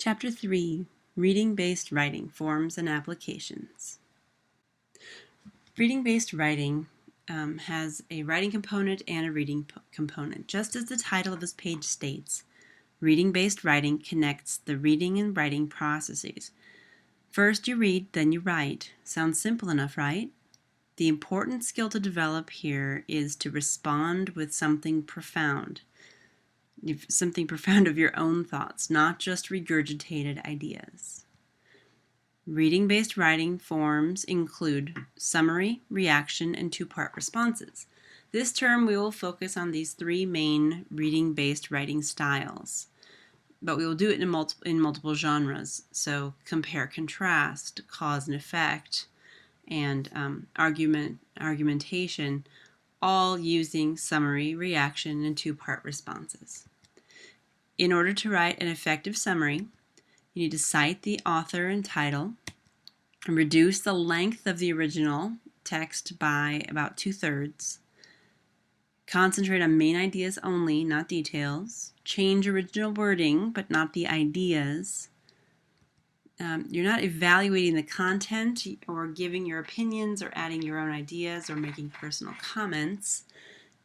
Chapter 3, Reading-Based Writing, Forms and Applications. Reading-based writing has a writing component and a reading component. Just as the title of this page states, reading-based writing connects the reading and writing processes. First you read, then you write. Sounds simple enough, right? The important skill to develop here is to respond with something profound of your own thoughts, not just regurgitated ideas. Reading-based writing forms include summary, reaction, and two-part responses. This term we will focus on these three main reading-based writing styles, but we will do it in multiple genres. So compare, contrast, cause and effect, and argumentation, all using summary, reaction, and two-part responses. In order to write an effective summary, you need to cite the author and title, and reduce the length of the original text by about 2/3. Concentrate on main ideas only, not details. Change original wording, but not the ideas. You're not evaluating the content or giving your opinions or adding your own ideas or making personal comments.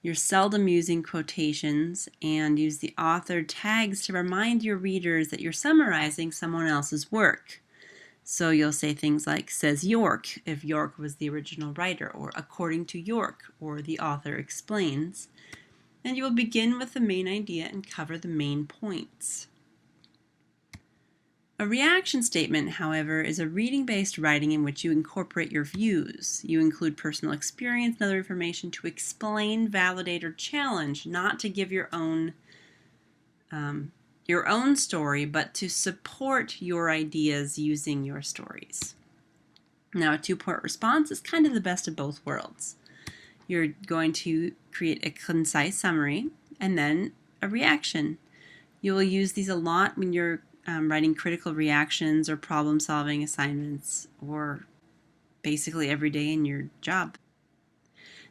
You're seldom using quotations, and use the author tags to remind your readers that you're summarizing someone else's work. So you'll say things like, says York, if York was the original writer, or according to York, or the author explains. And you will begin with the main idea and cover the main points. A reaction statement, however, is a reading-based writing in which you incorporate your views. You include personal experience and other information to explain, validate, or challenge, not to give your own story, but to support your ideas using your stories. Now, a two-part response is kind of the best of both worlds. You're going to create a concise summary and then a reaction. You will use these a lot when you're writing critical reactions or problem-solving assignments, or basically every day in your job.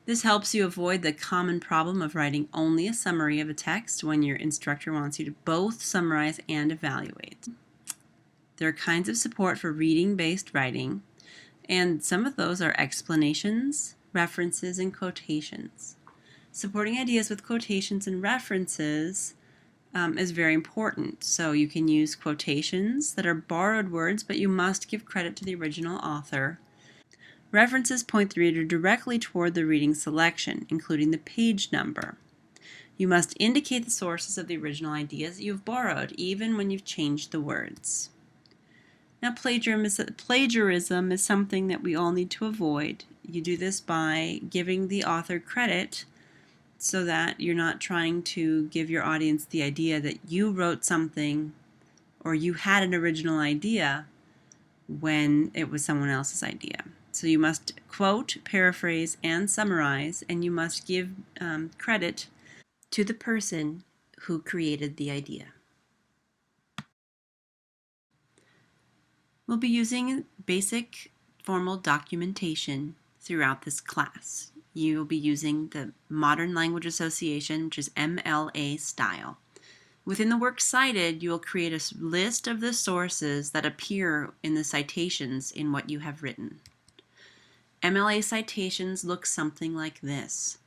This helps you avoid the common problem of writing only a summary of a text when your instructor wants you to both summarize and evaluate. There are kinds of support for reading-based writing, and some of those are explanations, references, and quotations. Supporting ideas with quotations and references is very important. So you can use quotations that are borrowed words, but you must give credit to the original author. References point the reader directly toward the reading selection, including the page number. You must indicate the sources of the original ideas that you've borrowed, even when you've changed the words. Now, plagiarism is something that we all need to avoid. You do this by giving the author credit so that you're not trying to give your audience the idea that you wrote something or you had an original idea when it was someone else's idea. So you must quote, paraphrase, and summarize, and you must give credit to the person who created the idea. We'll be using basic formal documentation throughout this class. You will be using the Modern Language Association, which is MLA style. Within the works cited, you will create a list of the sources that appear in the citations in what you have written. MLA citations look something like this.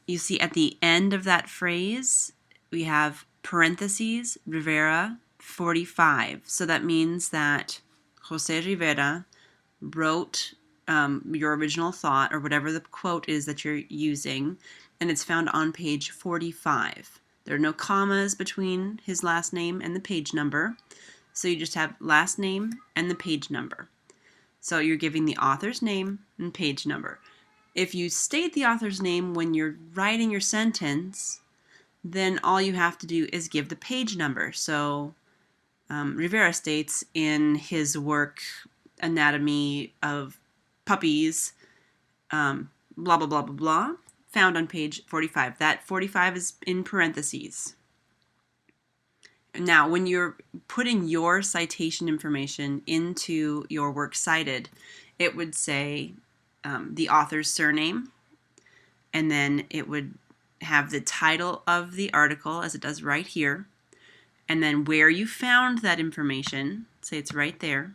You see at the end of that phrase, we have parentheses, Rivera, 45. So that means that Jose Rivera wrote your original thought, or whatever the quote is that you're using, and it's found on page 45. There are no commas between his last name and the page number, so you just have last name and the page number. So you're giving the author's name and page number. If you state the author's name when you're writing your sentence, then all you have to do is give the page number. So Rivera states in his work, Anatomy of Puppies, blah, blah, blah, blah, blah, found on page 45. That 45 is in parentheses. Now, when you're putting your citation information into your works cited, it would say the author's surname, and then it would have the title of the article, as it does right here, and then where you found that information, say it's right there,